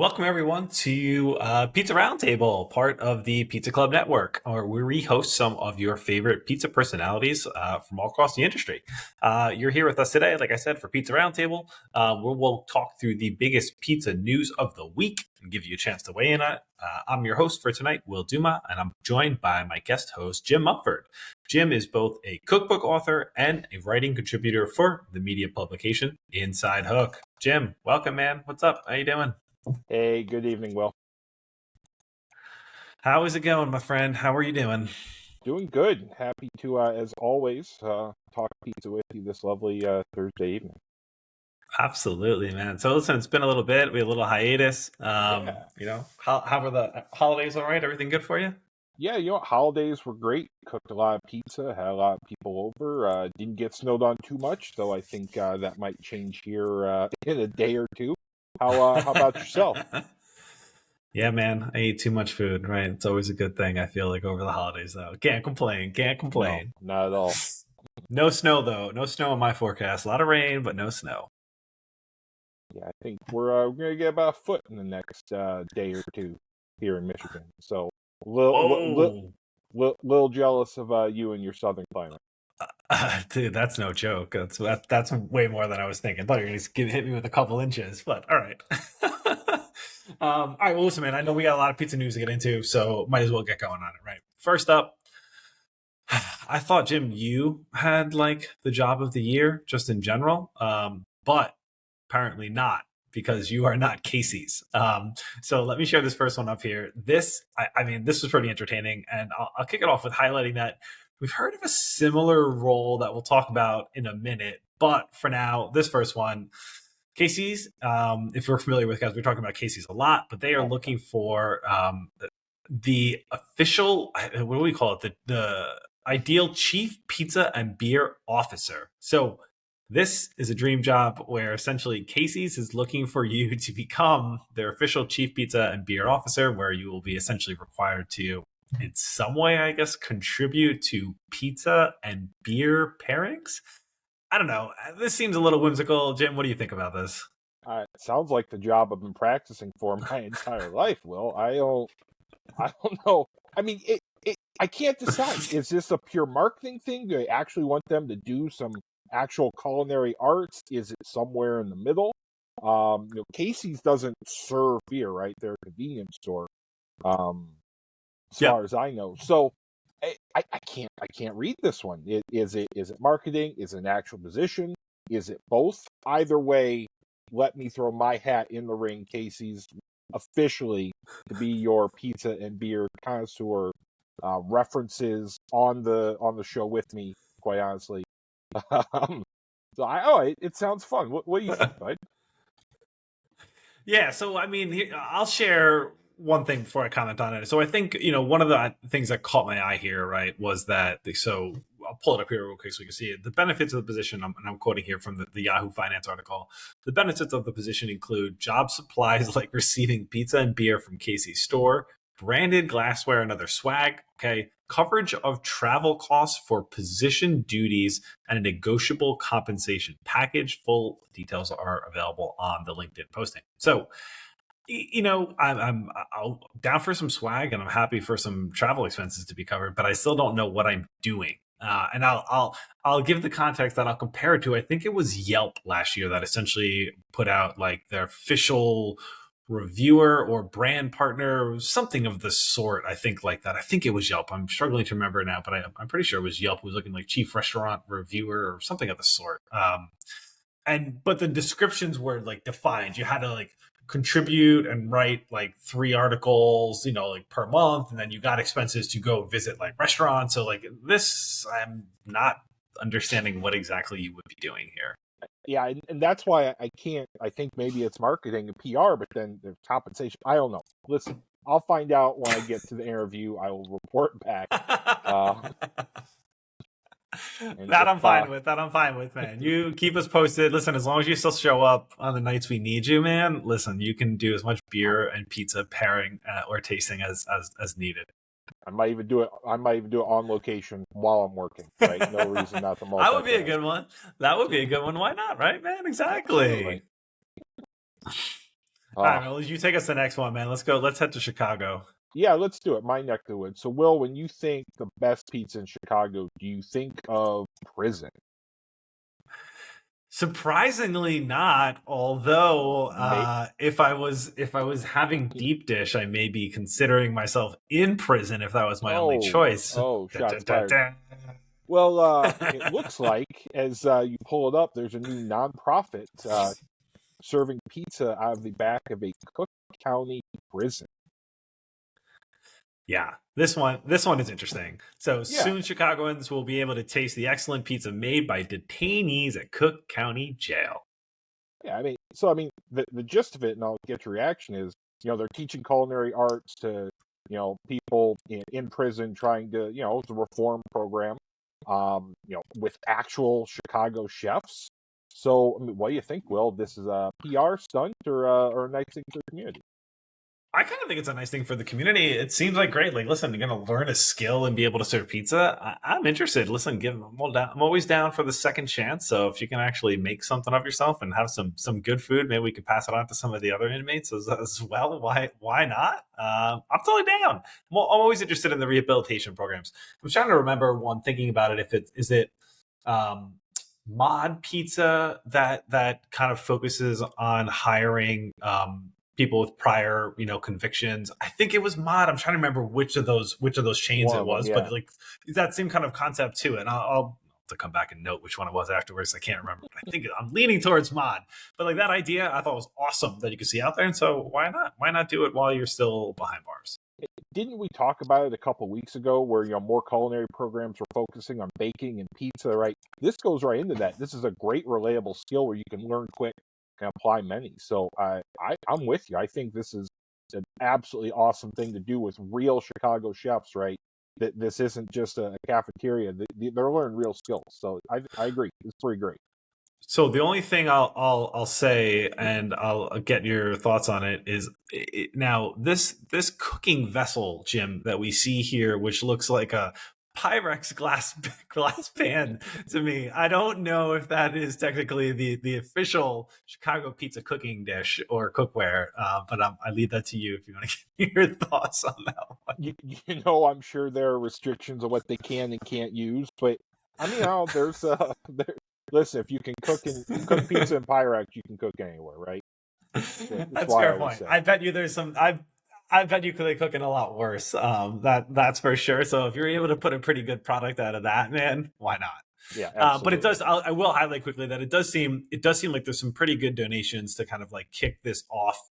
Welcome, everyone, to Pizza Roundtable, part of the Pizza Club Network, where we host some of your favorite pizza personalities from all across the industry. You're here with us today, like I said, for Pizza Roundtable, where we'll talk through the biggest pizza news of the week and give you a chance to weigh in on it. I'm your host for tonight, Will Dumas, and I'm joined by my guest host, Jim Mumford. Jim is both a cookbook author and a writing contributor for the media publication Inside Hook. Jim, welcome, man. What's up? How you doing? Hey, good evening, Will. How is it going, my friend? How are you doing? Doing good. Happy to, as always, talk pizza with you this lovely Thursday evening. Absolutely, man. So listen, it's been a little bit. We had a little hiatus. Yeah. How were the holidays? All right? Everything good for you? Yeah, holidays were great. Cooked a lot of pizza, had a lot of people over. Didn't get snowed on too much, though I think that might change here in a day or two. How about yourself? Yeah, man. I eat too much food, right? It's always a good thing, I feel like, over the holidays, though. Can't complain. Can't No, complain. not at all. No snow, though. No snow in my forecast. A lot of rain, but no snow. Yeah, I think we're gonna get about a foot in the next day or two here in Michigan. So, Whoa. little jealous of you and your southern climate. Dude, that's no joke. That's way more than I was thinking. Thought you were going to hit me with a couple inches, but all right. All right, well, listen, man, I know we got a lot of pizza news to get into, so might as well get going on it, right? First up, I thought, Jim, you had like the job of the year just in general, but apparently not because you are not Casey's. So let me share this first one up here. I mean, this was pretty entertaining, and I'll kick it off with highlighting that we've heard of a similar role that we'll talk about in a minute. But for now, this first one, Casey's, if you're familiar with guys, we're talking about Casey's a lot, but they are looking for the official, what do we call it? The ideal chief pizza and beer officer. So this is a dream job where essentially Casey's is looking for you to become their official chief pizza and beer officer, where you will be essentially required to, in some way, I guess, contribute to pizza and beer pairings. I don't know. This seems a little whimsical. Jim, what do you think about this? It sounds like the job I've been practicing for my entire life. Will I don't know. I mean, I can't decide. Is this a pure marketing thing? Do I actually want them to do some actual culinary arts? Is it somewhere in the middle? Casey's doesn't serve beer, right? They're a convenience store, as far as I know. So I can't read this one. Is it marketing? Is it an actual position? Is it both? Either way, let me throw my hat in the ring, Casey's, officially to be your pizza and beer connoisseur. References on the show with me, quite honestly. It sounds fun. What do you think, bud? Yeah, so I mean, I'll share one thing before I comment on it. So I think, one of the things that caught my eye here, right, was that, so I'll pull it up here real quick so you can see it. The benefits of the position, and I'm quoting here from the Yahoo Finance article, the benefits of the position include job supplies like receiving pizza and beer from Casey's store, branded glassware and other swag, okay, coverage of travel costs for position duties, and a negotiable compensation package. Full details are available on the LinkedIn posting. So, I'm down for some swag, and I'm happy for some travel expenses to be covered, but I still don't know what I'm doing. And I'll give the context that I'll compare it to. I think it was Yelp last year that essentially put out like their official reviewer or brand partner, something of the sort. I think like that. I think it was Yelp. I'm struggling to remember now, but I'm pretty sure it was Yelp who was looking like chief restaurant reviewer or something of the sort. But the descriptions were like defined. You had to like contribute and write like 3 articles, like per month, and then you got expenses to go visit like restaurants. So like this, I'm not understanding what exactly you would be doing here. Yeah, and that's why I can't. I think maybe it's marketing and PR, but then the compensation. I don't know. Listen, I'll find out when I get to the interview. I will report back. That I'm fine with, man. You keep us posted. Listen, as long as you still show up on the nights we need you, man. Listen, you can do as much beer and pizza pairing or tasting as needed. I might even do it on location while I'm working. Right? No reason not to multitask. That would be a good one. Why not, right, man? Exactly. All right, well, you take us to the next one, man. Let's go. Let's head to Chicago. Yeah, let's do it. My neck of the woods. So, Will, when you think the best pizza in Chicago, do you think of Prison? Surprisingly not, although May- if I was having deep dish, I may be considering myself in prison if that was my only choice. Da, da, Shots da, fired. da. Well, it looks like as you pull it up, there's a new nonprofit serving pizza out of the back of a Cook County prison. Yeah, this one is interesting. So Yeah, soon Chicagoans will be able to taste the excellent pizza made by detainees at Cook County Jail. yeah. I mean, the gist of it, and I'll get your reaction is, they're teaching culinary arts to, people in prison trying to, it's a reform program, with actual Chicago chefs. So, I mean, what do you think, Will? This is a PR stunt or a nice thing for the community? I kind of think it's a nice thing for the community. It seems like great. Like, listen, you're going to learn a skill and be able to serve pizza. I'm interested. Listen, I'm always down for the second chance. So if you can actually make something of yourself and have some good food, maybe we can pass it on to some of the other inmates as well. Why not? I'm totally down. I'm always interested in the rehabilitation programs. I'm trying to remember one thinking about it. If it is it. Um, Mod pizza that kind of focuses on hiring people with prior convictions. I think it was Mod. I'm trying to remember which of those chains One it of them, was, yeah. but like that same kind of concept too. And I'll have to come back and note which one it was afterwards. I can't remember. But I think I'm leaning towards Mod. But like that idea, I thought was awesome that you could see out there. And so why not? Why not do it while you're still behind bars? Didn't we talk about it a couple weeks ago where more culinary programs were focusing on baking and pizza, right? This goes right into that. This is a great relatable skill where you can learn quick and apply many. So I'm with you. I think this is an absolutely awesome thing to do with real Chicago chefs, right? That this isn't just a cafeteria. They're learning real skills. So I agree. It's pretty great. So the only thing I'll say, and I'll get your thoughts on it, is now this cooking vessel, Jim, that we see here, which looks like a Pyrex glass pan to me. I don't know if that is technically the official Chicago pizza cooking dish or cookware, but I leave that to you if you want to give me your thoughts on that one. I'm sure there are restrictions on what they can and can't use, but I mean, there's listen, if you can cook pizza in Pyrex, you can cook anywhere, right? That's That's a why I fair always point. say. I bet you there's some. I bet you could cook it a lot worse. That's for sure. So if you're able to put a pretty good product out of that, man, why not? Yeah, But it absolutely. does. I will highlight quickly that it does seem like there's some pretty good donations to kind of like kick this off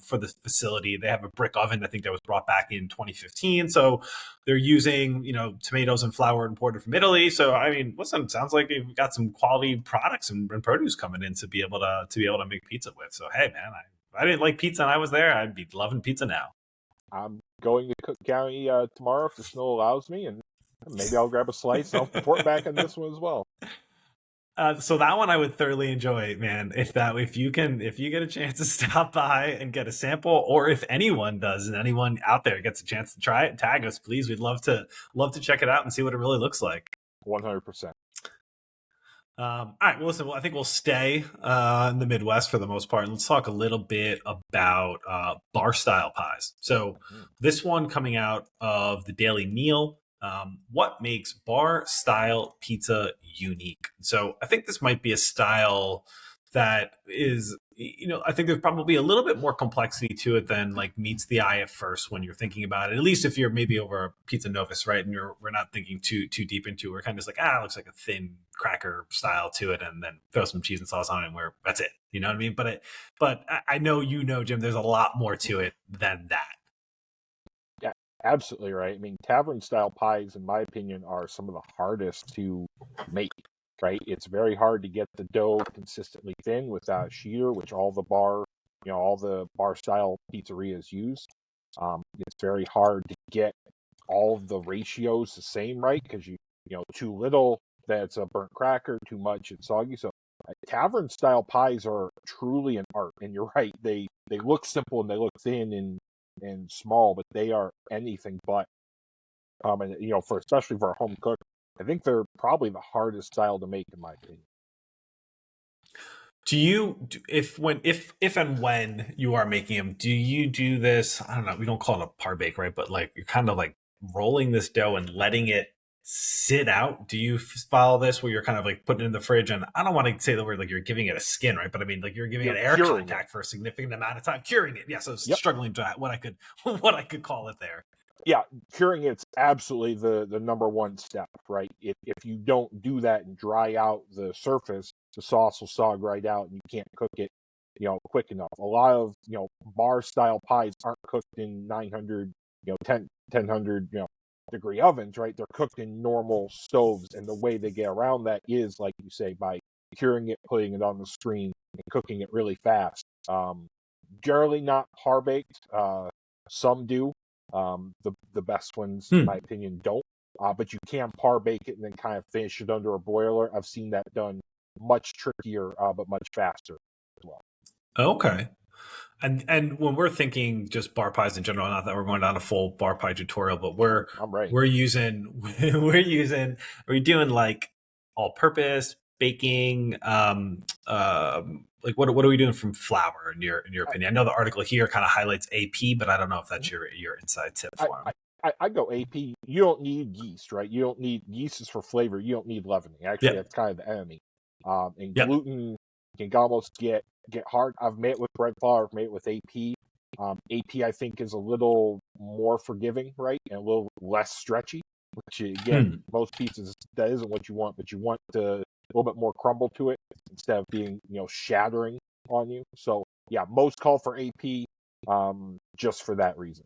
for the facility. They have a brick oven. I think that was brought back in 2015. So they're using tomatoes and flour imported from Italy. So I mean, listen, sounds like you've got some quality products and produce coming in to be able to make pizza with. So hey, man, if I didn't like pizza and I was there, I'd be loving pizza now. I'm going to Cook County tomorrow if the snow allows me, and maybe I'll grab a slice. I'll report back on this one as well. So that one I would thoroughly enjoy, man. If you get a chance to stop by and get a sample, or if anyone does, and anyone out there gets a chance to try it, tag us, please. We'd love to check it out and see what it really looks like. 100%. All right. Well, listen. Well, I think we'll stay in the Midwest for the most part. And let's talk a little bit about bar style pies. So this one coming out of the Daily Meal. What makes bar style pizza unique? So I think this might be a style that is, I think there's probably a little bit more complexity to it than like meets the eye at first when you're thinking about it. At least if you're maybe over a pizza novice, right? And we're not thinking too deep into it. We're kind of just like, it looks like a thin cracker style to it, and then throw some cheese and sauce on it, and that's it. You know what I mean? But I know Jim. There's a lot more to it than that. Yeah, absolutely right. I mean, tavern style pies, in my opinion, are some of the hardest to make. Right, it's very hard to get the dough consistently thin without a sheeter, which all the bar style pizzerias use. It's very hard to get all of the ratios the same, right? Because too little, that's a burnt cracker; too much, it's soggy. So tavern style pies are truly an art, and you're right. They look simple and they look thin and small, but they are anything but. And for especially for a home cook, I think they're probably the hardest style to make, in my opinion. Do you if and when you are making them, do you do this? I don't know. We don't call it a par bake, right? But like you're kind of like rolling this dough and letting it sit out. Do you follow this where you're kind of like putting it in the fridge? And I don't want to say the word like you're giving it a skin, right? But I mean like you're giving You're it air curing it. contact for a significant amount of time, curing it. Yeah, so Yep. struggling to what I could what I could call it there. Yeah, curing it's absolutely the number one step, right? If you don't do that and dry out the surface, the sauce will sog right out, and you can't cook it, quick enough. A lot of bar style pies aren't cooked in 900, 1000, degree ovens, right? They're cooked in normal stoves, and the way they get around that is, like you say, by curing it, putting it on the screen, and cooking it really fast. Generally not par baked. Some do. The best ones, in my opinion, don't. But you can par bake it and then kind of finish it under a broiler. I've seen that done much trickier, but much faster as well. Okay. And when we're thinking just bar pies in general, not that we're going down a full bar pie tutorial, but I'm right. we're doing like all purpose baking, like what are we doing from flour in your opinion? I know the article here kind of highlights AP, but I don't know if that's your inside tip for them. I go AP. You don't need yeast, right? You don't need yeast is for flavor. You don't need leavening. Actually, that's kind of the enemy. And gluten can almost get hard. I've made it with bread flour. I've made it with AP. AP, I think, is a little more forgiving, right? And a little less stretchy, which, again, most pizzas, that isn't what you want, but you want a little bit more crumble to it instead of being, shattering on you. So, yeah, most call for AP just for that reason.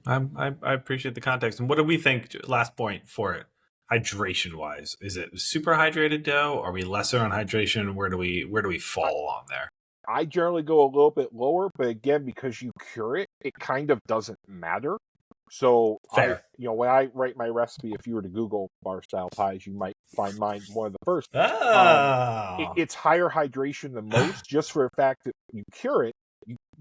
I appreciate the context. And what do we think, last point for it, hydration wise? Is it super hydrated dough? Are we lesser on hydration? Where do we fall on there? I generally go a little bit lower, but again, because you cure it, it kind of doesn't matter. So Fair. when I write my recipe, if you were to Google bar style pies, you might find mine one of the first. It's higher hydration than most, just for the fact that you cure it.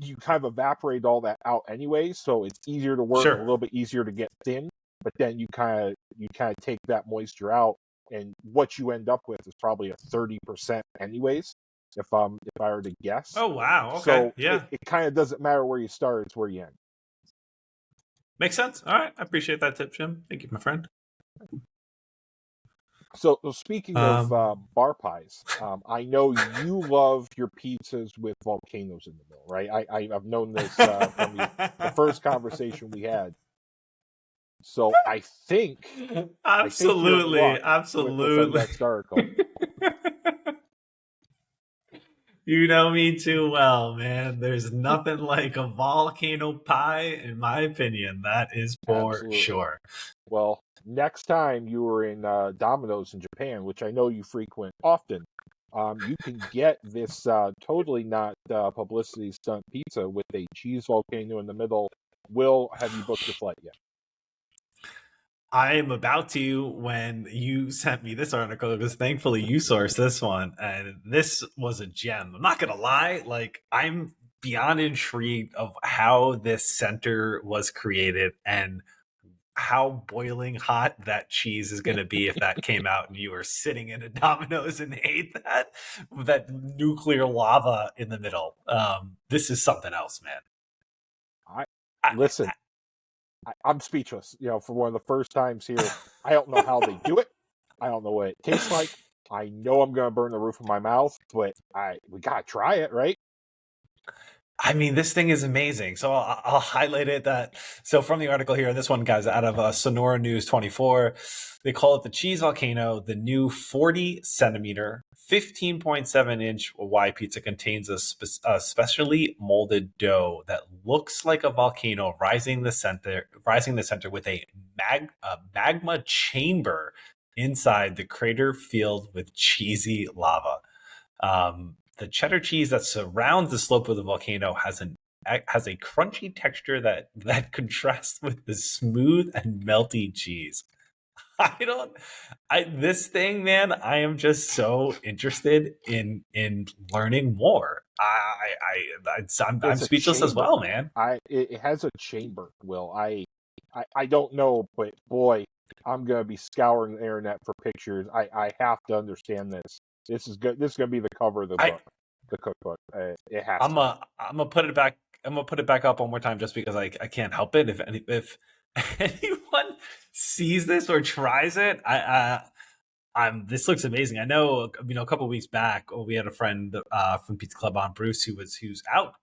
You kind of evaporate all that out anyway, so it's easier to work, a little bit easier to get thin. But then you kind of take that moisture out, and what you end up with is probably a 30% anyways. If I were to guess. Oh wow! Okay, so yeah, it kind of doesn't matter where you start; it's where you end. Makes sense. All right, I appreciate that tip, Jim. Thank you, my friend. So speaking of bar pies, I know you love your pizzas with volcanoes in the middle, right? I've known this from the first conversation we had. So I think absolutely, with our next article. You know me too well, man. There's nothing like a volcano pie, in my opinion. That is for sure. Well, next time you were in Domino's in Japan, which I know you frequent often, you can get this totally not publicity stunt pizza with a cheese volcano in the middle. Will, have you booked your flight yet? I am about to when you sent me this article because thankfully you sourced this one and this was a gem. I'm not gonna lie, like I'm beyond intrigued of how this center was created and how boiling hot that cheese is going to be if that came out and you were sitting in a Domino's and ate that nuclear lava in the middle. This is something else, man. Listen. I'm speechless. For one of the first times here, I don't know how they do it. I don't know what it tastes like. I know I'm going to burn the roof of my mouth, but we got to try it, right? I mean, this thing is amazing. So I'll highlight it so from the article here, this one, guys, out of Sonora News 24, they call it the cheese volcano. The new 40 centimeter, 15.7 inch wide pizza contains a specially molded dough that looks like a volcano rising the center with a magma chamber inside the crater filled with cheesy lava. The cheddar cheese that surrounds the slope of the volcano has a crunchy texture that contrasts with the smooth and melty cheese. This thing, man, I am just so interested in learning more. I'm speechless as well, man. It has a chamber, Will. I don't know, but boy, I'm gonna be scouring the internet for pictures. I have to understand this. This is good. This is gonna be the cover of the book, the cookbook. It has. I'm gonna put it back. I'm gonna put it back up one more time just because I can't help it. If anyone sees this or tries it, this looks amazing. I know, a couple of weeks back, we had a friend from Pizza Club on, Bruce, who's out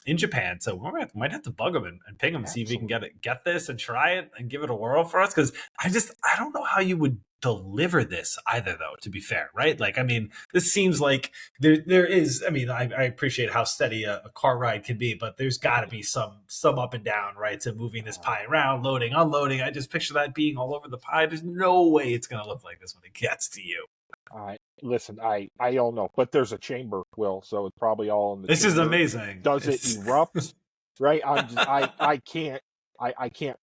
in Japan. So we might have to bug him and ping him and see if he can get this and try it and give it a whirl for us. Because I don't know how you would deliver this either, though, to be fair, right? Like, I mean, this seems like there is, I appreciate how steady a car ride can be, but there's got to be some up and down, right, to moving this pie around, loading, unloading. I just picture that being all over the pie. There's no way it's going to look like this when it gets to you. Listen, I don't know, but there's a chamber, Will, so it's probably all in the This chamber. Is amazing. Does it erupt? Right? I can't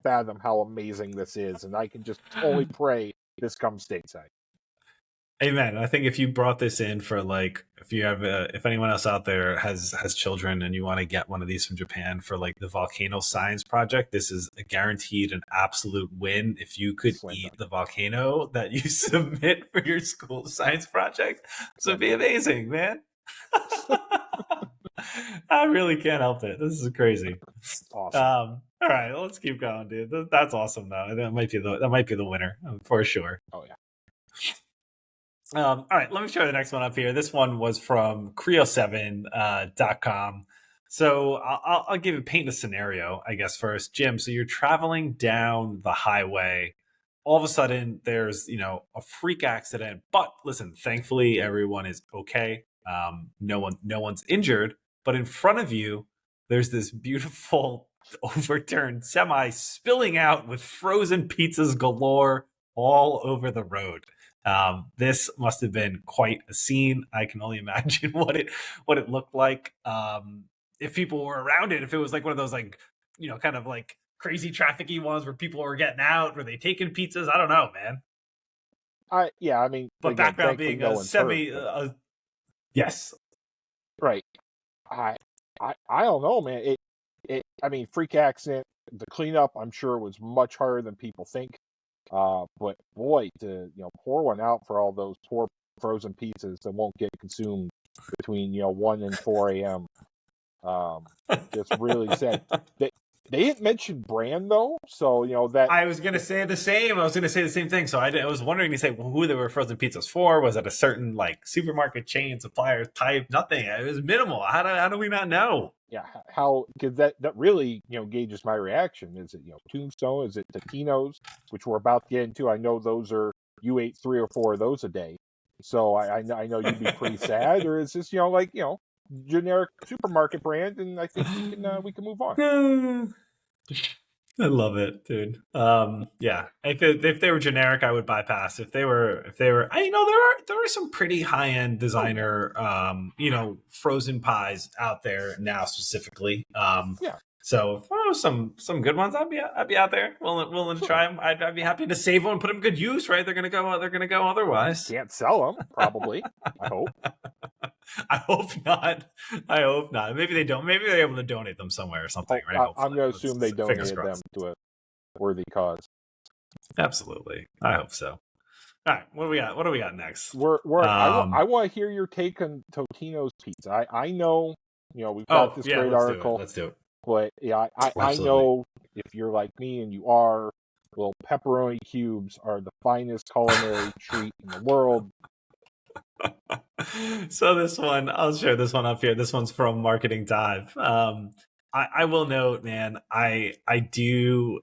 fathom how amazing this is, and I can just only pray this comes stateside. Amen. I think if you brought this in for if anyone else out there has children and you want to get one of these from Japan for like the volcano science project, this is a guaranteed an absolute win. If you could eat the volcano that you submit for your school science project, this would be amazing, man. I really can't help it. This is crazy. Awesome. All right, let's keep going, dude. That's awesome, though. That might be the winner for sure. Oh yeah. All right, let me show you the next one up here. This one was from Creo7.com. So I'll paint a scenario, I guess, first. Jim, so you're traveling down the highway. All of a sudden, there's, a freak accident. But listen, thankfully, everyone is okay. No one's injured. But in front of you, there's this beautiful overturned semi spilling out with frozen pizzas galore all over the road. This must have been quite a scene. I can only imagine what it looked like. If people were around it, if it was like one of those kind of like crazy trafficy ones where people were getting out, were they taking pizzas? I don't know, man. But again, background being no a semi, yes, right. I don't know, man. Freak accident. The cleanup, I'm sure, was much harder than people think. But boy, to pour one out for all those poor frozen pizzas that won't get consumed between 1 and 4 a.m. Just really sad. They didn't mention brand though, so that I was gonna say the same. I was gonna say the same thing. So I was wondering to say who they were frozen pizzas for. Was it a certain like supermarket chain, supplier type? Nothing. It was minimal. How do we not know? Yeah, how? Because that really gauges my reaction. Is it Tombstone? Is it Totino's, which we're about to get into? I know those are you ate 3 or 4 of those a day, so I know you'd be pretty sad. Or is this generic supermarket brand? And I think we can move on. I love it, dude. Yeah. If they were generic, I would bypass. If they were, there are some pretty high end designer, frozen pies out there now specifically. Yeah. So some good ones, I'd be out there willing to try them. I'd be happy to save one, put them good use. Right? They're gonna go otherwise. Can't sell them, probably. I hope. I hope not. Maybe they don't. Maybe they're able to donate them somewhere or something, right? I'm going to assume they donated them to a worthy cause. Absolutely. I hope so. All right. What do we got next? I want to hear your take on Totino's pizza. I know, we've got this great article. Let's do it. But yeah, I know if you're like me and you are, well, pepperoni cubes are the finest culinary treat in the world. So this one, I'll share this one up here. This one's from Marketing Dive. I will note, man, I do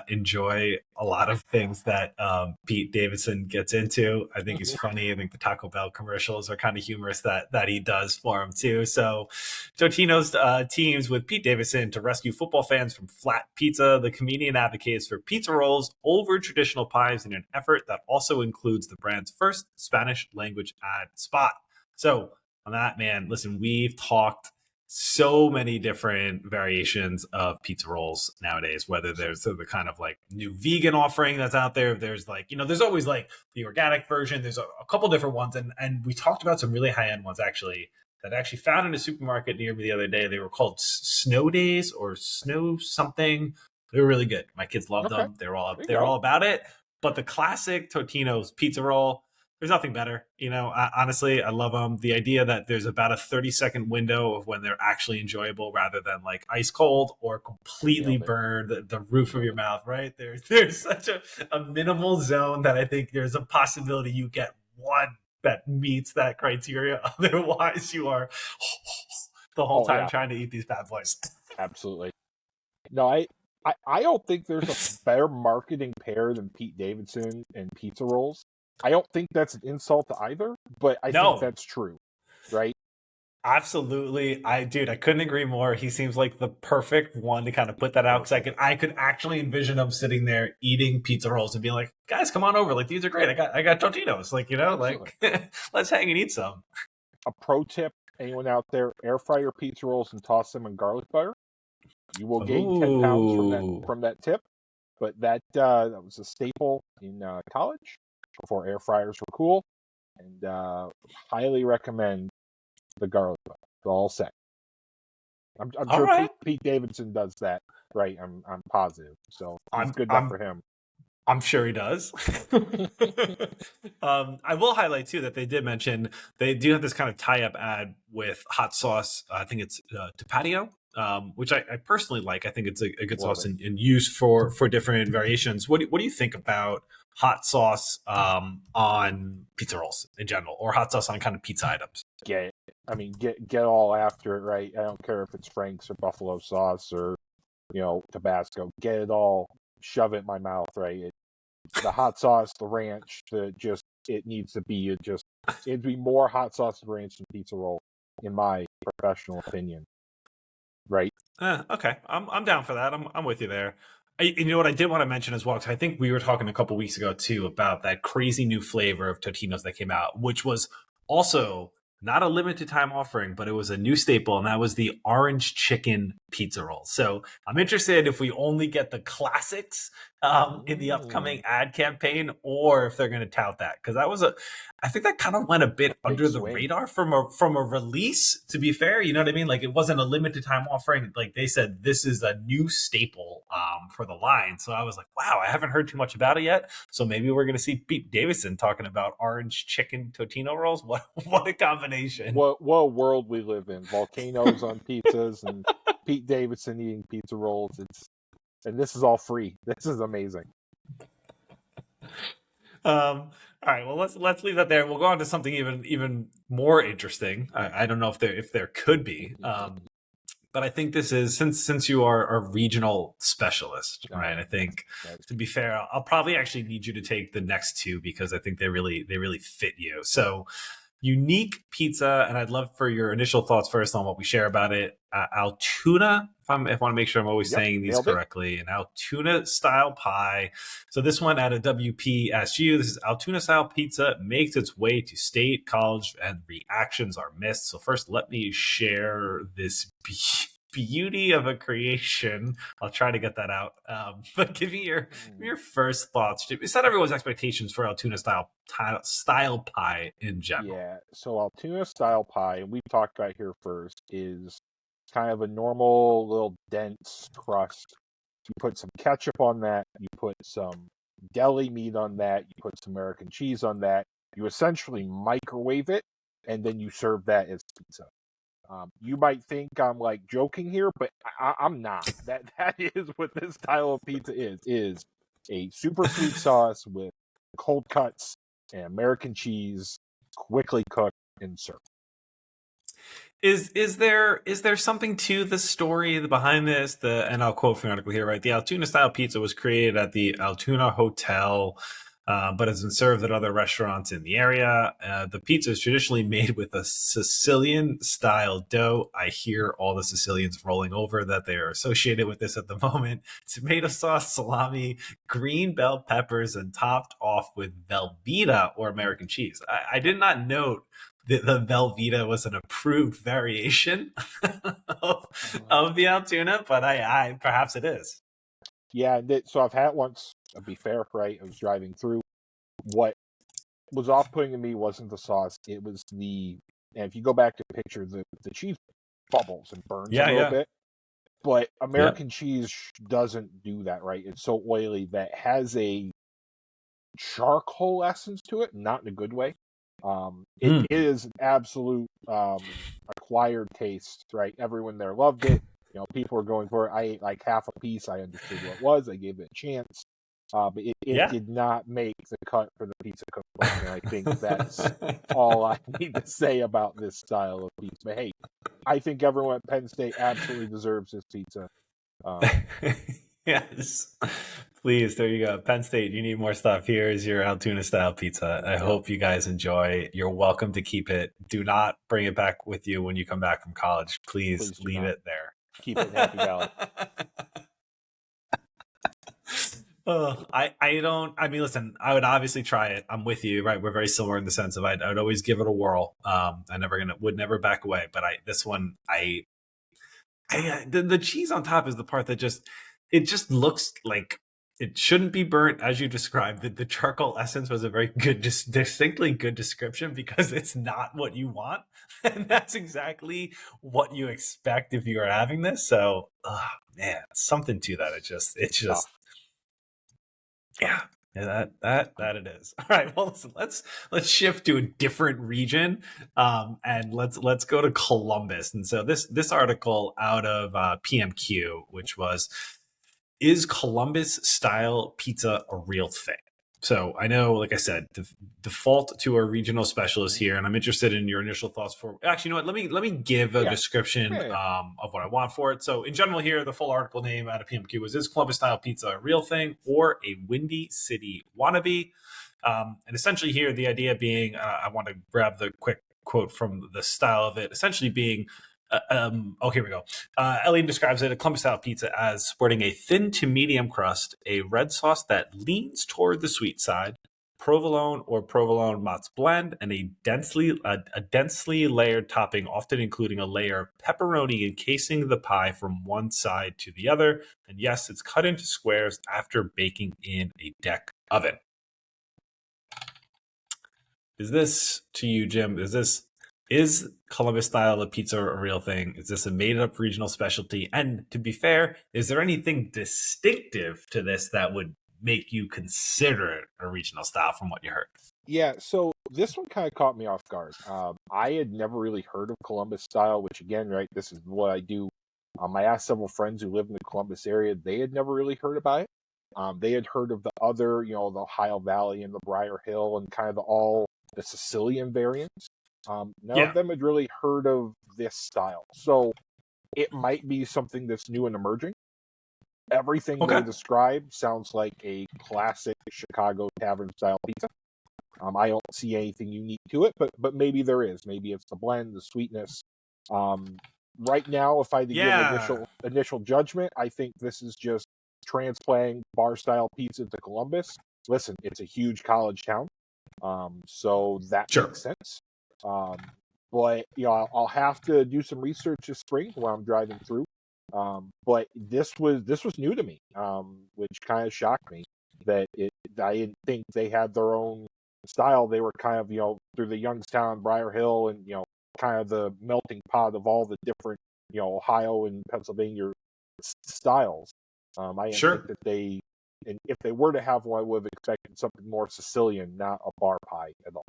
enjoy a lot of things that Pete Davidson gets into. I think he's funny. I think the Taco Bell commercials are kind of humorous that he does for him too. So Totino's teams with Pete Davidson to rescue football fans from flat pizza. The comedian advocates for pizza rolls over traditional pies in an effort that also includes the brand's first Spanish language ad spot. So on that, man, listen, we've talked so many different variations of pizza rolls nowadays, whether there's the kind of like new vegan offering that's out there. There's like, there's always like the organic version. There's a couple different ones. And we talked about some really high end ones actually that I actually found in a supermarket near me the other day. They were called Snow Days or Snow something. They were really good. My kids loved them. They're all about it. But the classic Totino's pizza roll, There's nothing better. Honestly, I love them. The idea that there's about a 30-second window of when they're actually enjoyable rather than like ice cold or completely Nailed it. burn the roof of Nailed your it. mouth, right? There's such a minimal zone that I think there's a possibility you get one that meets that criteria. Otherwise, you are the whole Oh time yeah, trying to eat these bad boys. absolutely. No, I don't think there's a better marketing pair than Pete Davidson and pizza rolls. I don't think that's an insult to either, but I think No, that's true, right? absolutely. Dude, I couldn't agree more. He seems like the perfect one to kind of put that out because Perfect. I could actually envision him sitting there eating pizza rolls and being like, guys, come on over. Like, these are great. I got Totinos. Like, Absolutely. like let's hang and eat some. A pro tip, anyone out there, air fry your pizza rolls and toss them in garlic butter. You will gain 10 pounds Ooh. from that tip. But that was a staple in college before air fryers were cool, and highly recommend the garlic butter. It's all set. I'm All sure right. Pete Davidson does that, right? I'm positive. So he's I'm good enough I'm for him. I'm sure he does. I will highlight too that they did mention they do have this kind of tie-up ad with hot sauce. I think it's Tapatio, which I personally like. I think it's a good Love sauce it. and used for different variations. What do you think about hot sauce on pizza rolls in general, or hot sauce on kind of pizza items? Get it. I mean, get all after it, right? I don't care if it's Frank's or buffalo sauce or Tabasco. Get it all. Shove it in my mouth, right? The hot sauce, the ranch, it needs to be it'd be more hot sauce and ranch than pizza roll, in my professional opinion. Right? Okay, I'm down for that. I'm with you there. You know what I did want to mention as well, because I think we were talking a couple weeks ago too about that crazy new flavor of Totino's that came out, which was also not a limited time offering, but it was a new staple, and that was the orange chicken pizza roll. So I'm interested if we only get the classics in the Mm, upcoming ad campaign, or if they're going to tout that, because I think that kind of went a bit big under the swing. radar from a release. To be fair, you know what I mean. Like it wasn't a limited time offering. Like they said, this is a new staple for the line. So I was like, wow, I haven't heard too much about it yet. So maybe we're going to see Pete Davidson talking about orange chicken Totino rolls. What a combination! What a world we live in. Volcanoes on pizzas and Pete Davidson eating pizza rolls. And this is all free. This is amazing. All right, well let's leave that there. We'll go on to something even more interesting. I don't know if there could be. But I think this is since you are a regional specialist, I right? I am. think That's to be fair, I'll probably actually need you to take the next two because I think they really fit you. So unique pizza, and I'd love for your initial thoughts first on what we share about it. Altoona, if I want to make sure I'm always Yep, saying these nailed it. correctly, an Altoona style pie. So this one at a WPSU, this is Altoona style pizza, makes its way to state, college, and reactions are missed. So first, let me share this beauty of a creation. I'll try to get that out. But give me your first thoughts. Set everyone's expectations for Altoona style pie in general. Yeah, so Altoona style pie, and we've talked about here first, is kind of a normal little dense crust. You put some ketchup on that, you put some deli meat on that, you put some American cheese on that. You essentially microwave it, and then you serve that as pizza. You might think I'm like joking here, but I'm not. That is what this style of pizza is a super sweet sauce with cold cuts and American cheese, quickly cooked and served. Is there something to the story behind this? And I'll quote from the article here, right? The Altoona style pizza was created at the Altoona Hotel, but has been served at other restaurants in the area. The pizza is traditionally made with a Sicilian style dough. I hear all the Sicilians rolling over that they are associated with this at the moment. Tomato sauce, salami, green bell peppers, and topped off with Velveeta or American cheese. I did not note the Velveeta was an approved variation of, Uh, of the Altoona, but I perhaps it is. yeah, so I've had it once. I'll be fair, right? I was driving through. What was off-putting to me wasn't the sauce; it was and if you go back to picture, the cheese bubbles and burns a Yeah, little yeah, bit. But yeah. American cheese doesn't do that, right? It's so oily that has charcoal essence to it, not in a good way. It is an absolute acquired taste, right? Everyone there loved it. You know, people were going for it. I ate like half a piece. I understood what it was. I gave it a chance. But it did not make the cut for the pizza cookbook. And I think that's all I need to say about this style of pizza. But hey, I think everyone at Penn State absolutely deserves this pizza. Yes. Please, there you go. Penn State, you need more stuff. Here's your Altoona style pizza. I hope you guys enjoy. You're welcome to keep it. Do not bring it back with you when you come back from college. Please leave it there. Keep it in Happy Valley. I mean, listen, I would obviously try it. I'm with you, right? We're very similar in the sense of I'd always give it a whirl. Would never back away, but the cheese on top is the part that it just looks like it shouldn't be burnt, as you described. The charcoal essence was a very good, distinctly good description, because it's not what you want, and that's exactly what you expect if you are having this. So, man, something to that. It's just. Yeah, that it is. All right, well, listen, let's shift to a different region, and let's go to Columbus. And so this article out of PMQ, which was, "Is Columbus style pizza a real thing?" So I know, like I said, default to our regional specialist here, and I'm interested in your initial thoughts. For actually, you know what? Let me give a description of what I want for it. So in general, here the full article name out of PMQ was, "Is Columbus style pizza a real thing or a Windy City wannabe?" And essentially here, the idea being, I want to grab the quick quote from the style of it, essentially being. Here we go. Elliot describes it, a Columbus style pizza, as sporting a thin to medium crust, a red sauce that leans toward the sweet side, provolone or provolone mozz blend, and a densely layered topping, often including a layer of pepperoni encasing the pie from one side to the other. And yes, it's cut into squares after baking in a deck oven. Is this, to you, Jim, is Columbus style of pizza a real thing? Is this a made up regional specialty? And to be fair, is there anything distinctive to this that would make you consider it a regional style from what you heard? Yeah, so this one kind of caught me off guard. I had never really heard of Columbus style, which again, right, this is what I do. I asked several friends who live in the Columbus area. They had never really heard about it. They had heard of the other, the Ohio Valley and the Briar Hill and kind of all the Sicilian variants. None of them had really heard of this style. So it might be something that's new and emerging. Everything they describe sounds like a classic Chicago tavern style pizza. I don't see anything unique to it, but maybe there is. Maybe it's the blend, the sweetness. Right now, if I had to give initial judgment, I think this is just transplanting bar style pizza to Columbus. Listen, it's a huge college town, so that makes sense. But I'll have to do some research this spring while I'm driving through. But this was new to me, which kind of shocked me that I didn't think they had their own style. They were kind of through the Youngstown, Briar Hill, and kind of the melting pot of all the different Ohio and Pennsylvania styles. I didn't think that they, and if they were to have one, I would have expected something more Sicilian, not a bar pie at all.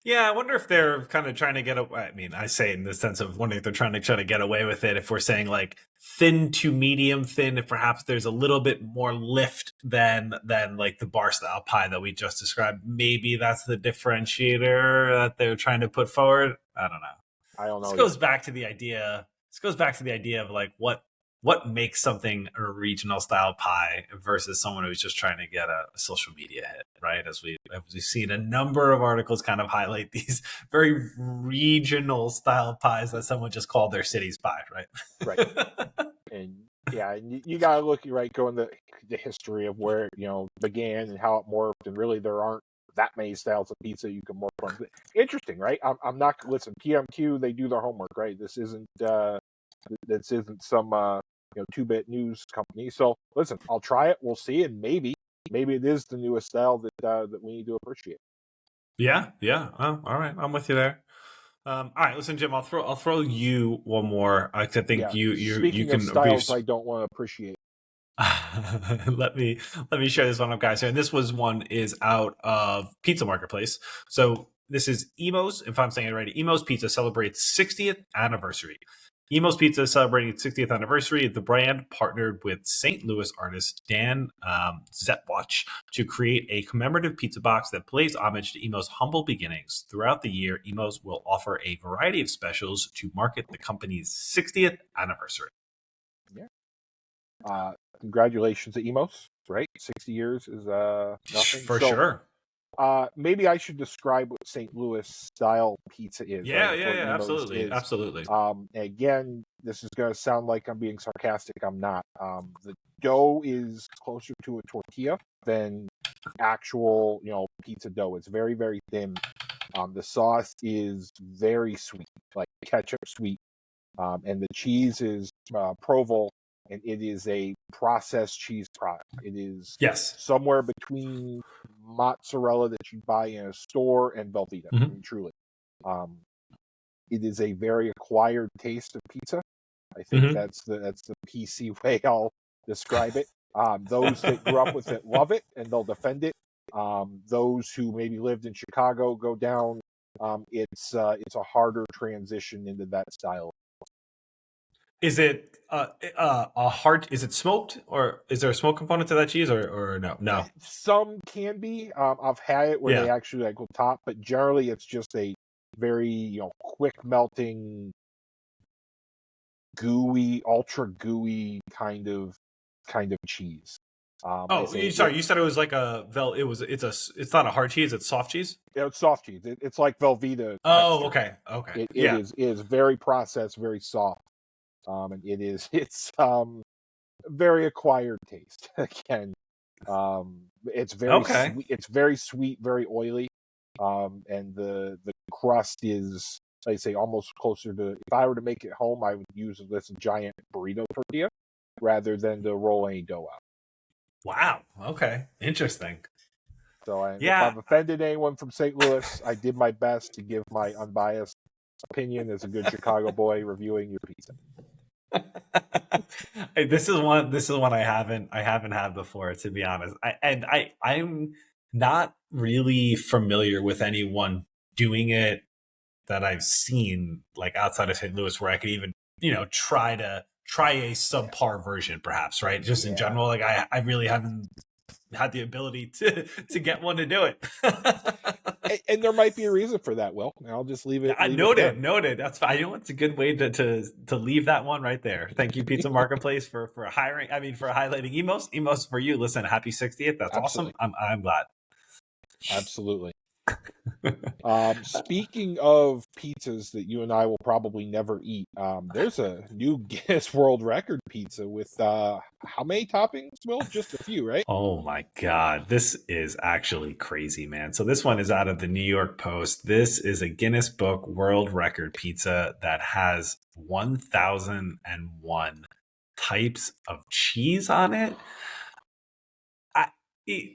Yeah, I wonder if they're kind of trying to get away. I mean, I say in the sense of wondering if they're trying to get away with it. If we're saying like thin to medium thin, if perhaps there's a little bit more lift than like the bar style pie that we just described, maybe that's the differentiator that they're trying to put forward. I don't know. This goes back to the idea. Of like what makes something a regional style pie versus someone who's just trying to get a social media hit, right? As we've seen a number of articles kind of highlight these very regional style pies that someone just called their city's pie, right? Right. And yeah, you got to look, right, go in the history of where it began and how it morphed, and really there aren't that many styles of pizza you can morph from. Interesting, right? I'm not, listen, PMQ, they do their homework, right? This isn't some 2-bit news company. So listen, I'll try it. We'll see, and maybe it is the newest style that we need to appreciate. Yeah. Oh, all right, I'm with you there. All right, listen, Jim. I'll throw you one more. I think you Speaking can of styles I don't want to appreciate. let me share this one up, guys. And this one is out of Pizza Marketplace. So this is Emo's, if I'm saying it right. Emo's Pizza celebrates 60th anniversary. Emo's Pizza is celebrating its 60th anniversary. The brand partnered with St. Louis artist Dan Zetwatch to create a commemorative pizza box that pays homage to Emo's humble beginnings. Throughout the year, Emo's will offer a variety of specials to market the company's 60th anniversary. Yeah. Congratulations to Emos, right? 60 years is nothing. For sure. Maybe I should describe what St. Louis style pizza is. Yeah, right? yeah, What yeah, Emos absolutely, is. absolutely. Again, this is going to sound like I'm being sarcastic. I'm not. The dough is closer to a tortilla than actual, pizza dough. It's very, very thin. The sauce is very sweet, like ketchup sweet. And the cheese is Provolone, and it is a processed cheese product. It is Yes. somewhere between mozzarella that you buy in a store and Velveeta. Mhm. I mean, truly. It is a very acquired taste of pizza. I think Mhm. that's the PC way I'll describe it. Those that grew up with it love it and they'll defend it. Those who maybe lived in Chicago go down. It's a harder transition into that style. Is it a hard? Is it smoked, or is there a smoke component to that cheese, or no? No. Some can be. I've had it where they Yeah. actually like will top, but generally it's just a very quick melting, gooey, ultra gooey kind of cheese. Oh, sorry. You said it was like a vel. It's not a hard cheese. It's soft cheese. It's soft cheese. It's like Velveeta Oh, texture. okay. Okay. It Yeah. is very processed, very soft. And it's very acquired taste again. It's very Okay. sweet. It's very sweet, very oily. And the crust is, I say, almost closer to. If I were to make it home, I would use this giant burrito tortilla rather than to roll any dough out. Wow. Okay. Interesting. So if Yeah. I've offended anyone from St. Louis, I did my best to give my unbiased opinion as a good Chicago boy reviewing your pizza. This is one I haven't had before, to be honest. I'm not really familiar with anyone doing it that I've seen, like outside of St. Louis, where I could even try a subpar version, perhaps, right? Just in general, like I really haven't had the ability to get one to do it. And there might be a reason for that, Will. I'll just leave it. Noted. That's fine. It's a good way to leave that one right there. Thank you, Pizza Marketplace, for hiring. I mean, for highlighting Emos for you. Listen, happy 60th. That's Absolutely. awesome. I'm glad. Absolutely. Speaking of pizzas that you and I will probably never eat, there's a new Guinness World Record pizza with how many toppings, Will? Just a few, right? Oh my God. This is actually crazy, man. So this one is out of the New York Post. This is a Guinness Book World Record pizza that has 1,001 types of cheese on it.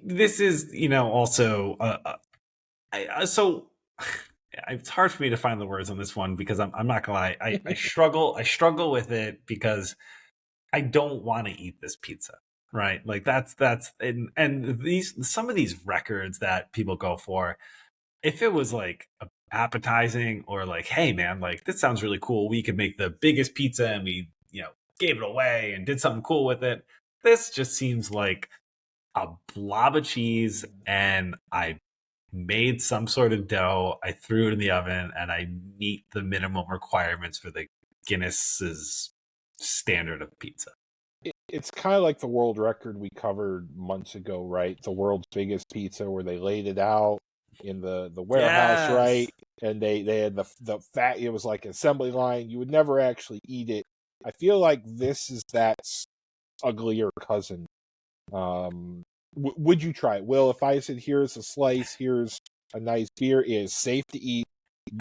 This is, also so it's hard for me to find the words on this one because I'm not gonna lie. I struggle with it because I don't want to eat this pizza, right? Like that's and some of these records that people go for, if it was like appetizing or like, hey man, like this sounds really cool, we could make the biggest pizza and we gave it away and did something cool with it. This just seems like a blob of cheese, and I made some sort of dough, I threw it in the oven, and I meet the minimum requirements for the Guinness's standard of pizza. It's kind of like the world record we covered months ago, right? The world's biggest pizza, where they laid it out in the warehouse, Yes. right? And they had the fat. It was like an assembly line. You would never actually eat it. I feel like this is that uglier cousin. Would you try it? Will, if I said, here's a slice, here's a nice beer, it is safe to eat,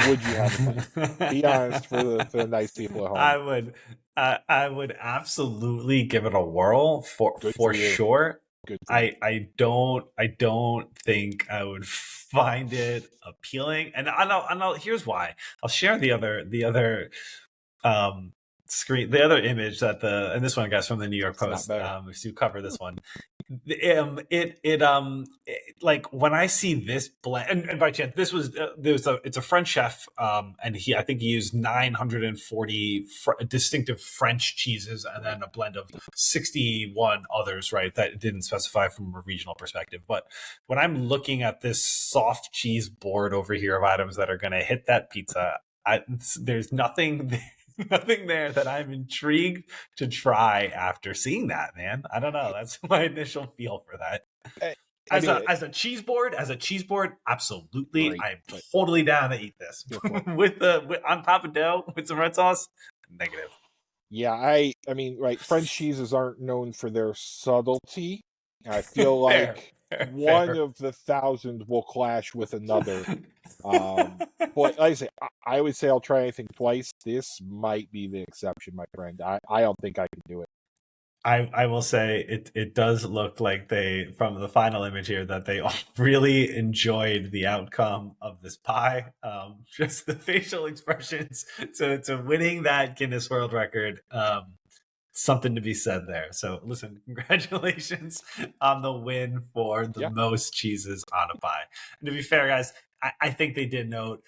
would you have it? Be honest for the nice people at home. I would absolutely give it a whirl for you. sure. Good for you. I don't think I would find it appealing, and I know. Here's why. I'll share the other screen, the other image that and this one, guys, from the New York It's not Post, better. we do cover this one. Like when I see this blend, and by chance, this was it's a French chef, and I think he used 940 distinctive French cheeses, and then a blend of 61 others, right? That didn't specify from a regional perspective. But when I'm looking at this soft cheese board over here of items that are going to hit that pizza, there's nothing nothing there that I'm intrigued to try after seeing that, man. I don't know. That's my initial feel for that. I mean, As a cheese board, absolutely. great, I'm but totally down to eat this with on top of dough with some red sauce. Negative. yeah, I mean, right, French cheeses aren't known for their subtlety. I feel like one fair. of the 1,000 will clash with another. But like I say, I would say I'll try anything twice. This might be the exception, my friend. I don't think I can do it. I will say it does look like they, from the final image here, that they all really enjoyed the outcome of this pie. Just the facial expressions to winning that Guinness World Record. Something to be said there. So listen, congratulations on the win for the Yeah. most cheeses on a pie. And to be fair, guys, I think they did note,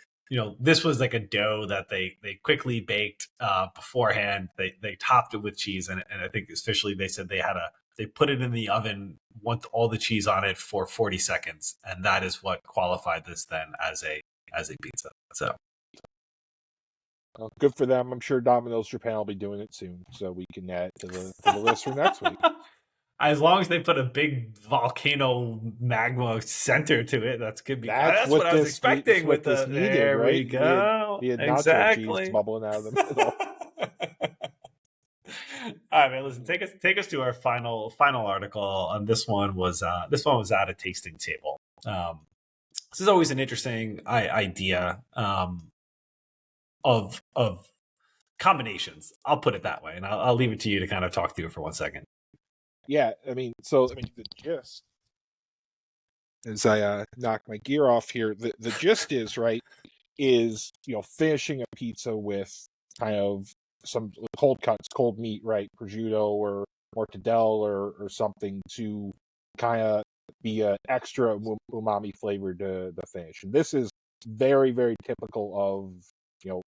this was like a dough that they quickly baked beforehand. They topped it with cheese, and I think officially they said they put it in the oven, want all the cheese on it for 40 seconds, and that is what qualified this then as a pizza. So Well, good for them. I'm sure Domino's Japan will be doing it soon, so we can add it to the list for next week. As long as they put a big volcano magma center to it, that's good. That's What I was expecting with this the. needed, There right? we go. He had nacho cheese Exactly. bubbling out of the middle. All right, man. Listen, take us to our final article. And this one was at a tasting table. This is always an interesting idea of combinations. I'll put it that way, and I'll leave it to you to kind of talk through it for 1 second. Yeah, I mean, the gist, as I knock my gear off here, the gist is, right, is, finishing a pizza with kind of some cold cuts, cold meat, right, prosciutto or mortadella or something to kind of be an extra umami flavor to the finish. And this is very, very typical of,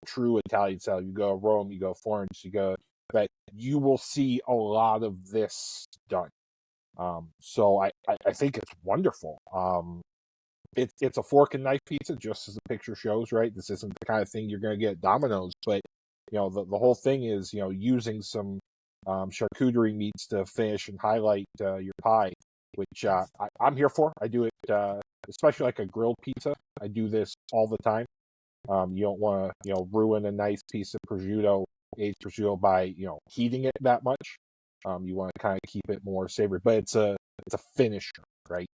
true Italian style. You go Rome, you go Florence, but you will see a lot of this done. So I think it's wonderful. It's a fork and knife pizza, just as the picture shows, right? This isn't the kind of thing you're going to get at Domino's, but the whole thing is using some charcuterie meats to finish and highlight your pie, which I'm here for. I do it, especially like a grilled pizza. I do this all the time. You don't want to ruin a nice piece of aged prosciutto by heating it that much. You want to kind of keep it more savory, but it's a finisher, right?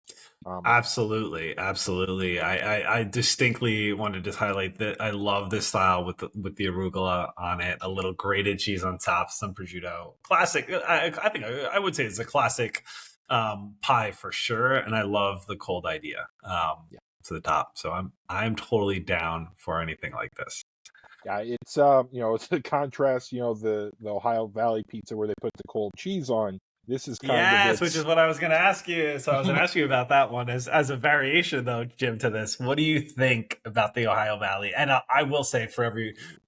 Absolutely. I distinctly wanted to highlight that I love this style with the arugula on it, a little grated cheese on top, some prosciutto. Classic. I think I would say it's a classic pie for sure, and I love the cold idea to the top. So I'm totally down for anything like this. Yeah, it's it's a contrast, the Ohio Valley pizza where they put the cold cheese on. This is kind of which is what I was going to ask you. So I was going to ask you about that one as a variation, though, Jim, to this. What do you think about the Ohio Valley? And I will say,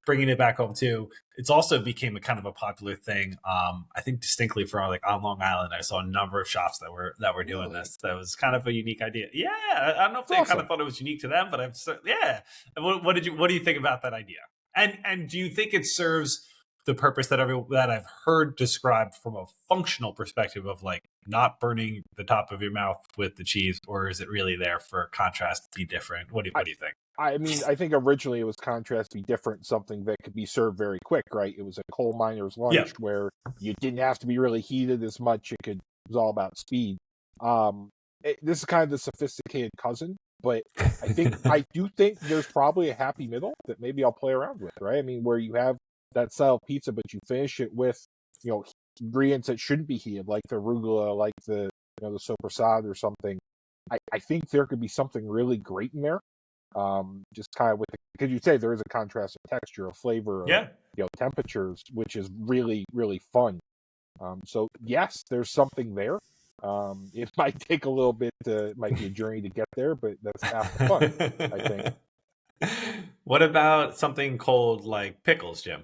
bringing it back home too, it's also became a kind of a popular thing. I think distinctly for on Long Island, I saw a number of shops that were doing this. That was kind of a unique idea. Yeah, I don't know if they kind of thought it was unique to them, but What do you think about that idea? And do you think it serves the purpose that I've heard described from a functional perspective of like not burning the top of your mouth with the cheese, or is it really there for contrast to be different? What do you think? I mean, I think originally it was contrast to be different, something that could be served very quick, right? It was a coal miner's lunch where you didn't have to be really heated as much. It was all about speed. This is kind of the sophisticated cousin, but I do think there's probably a happy middle that maybe I'll play around with, right? I mean, where you have that style of pizza, but you finish it with, ingredients that shouldn't be heated, like the arugula, like the soppressata or something. I think there could be something really great in there. Just kind of because you say there is a contrast of texture, of flavor, temperatures, which is really, really fun. So yes, there's something there. It might take a little bit, it might be a journey to get there, but that's half the fun, I think. What about something cold like pickles, Jim?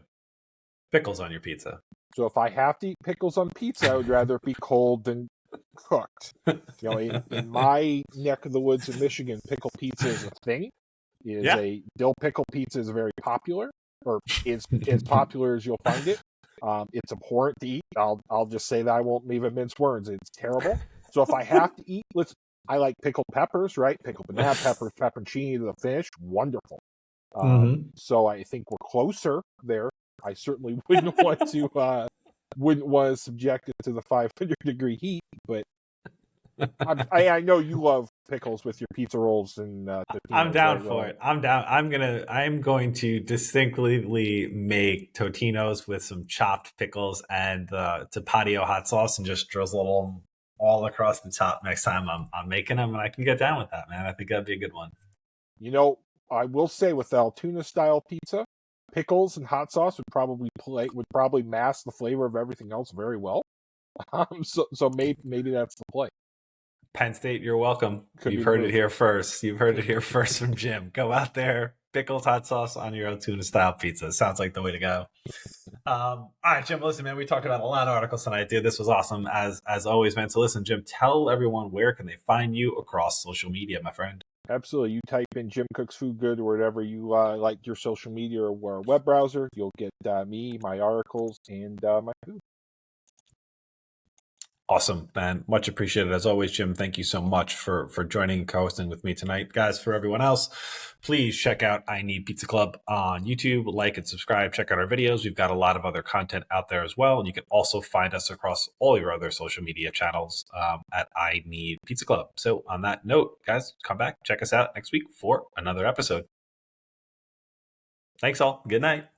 Pickles on your pizza. So if I have to eat pickles on pizza, I would rather it be cold than cooked. In my neck of the woods in Michigan, pickle pizza is a thing. Yeah. A dill pickle pizza is very popular, or is as popular as you'll find it. It's abhorrent to eat. I'll just say that. I won't even mince words. It's terrible. So if I have to eat, I like pickled peppers, right? Pickled banana peppers, pepperoncini to the finish. Wonderful. So I think we're closer there. I certainly wouldn't want to subject it to the 500-degree heat, but I know you love pickles with your pizza rolls and I'm Totinos, down right, for Will? it. I'm down. I'm going to distinctly make Totinos with some chopped pickles and tapatio hot sauce and just drizzle them all across the top next time I'm making them, and I can get down with that, man. I think that'd be a good one. I will say with Altoona style pizza, pickles and hot sauce would probably mask the flavor of everything else very well. So maybe that's the play. Penn State, you're welcome. Could You've be the heard it move. here first. You've heard it here first from Jim. Go out there, pickles, hot sauce on your Altoona style pizza. Sounds like the way to go. All right, Jim. Listen, man, we talked about a lot of articles tonight, dude. This was awesome, as always, man. So listen, Jim, tell everyone where can they find you across social media, my friend. Absolutely. You type in Jim Cooks Food Good or whatever you like your social media or web browser. You'll get me, my articles, and my food. Awesome, man. Much appreciated. As always, Jim, thank you so much for joining and co-hosting with me tonight. Guys, for everyone else, please check out I Need Pizza Club on YouTube. Like and subscribe. Check out our videos. We've got a lot of other content out there as well. And you can also find us across all your other social media channels at I Need Pizza Club. So on that note, guys, come back. Check us out next week for another episode. Thanks all. Good night.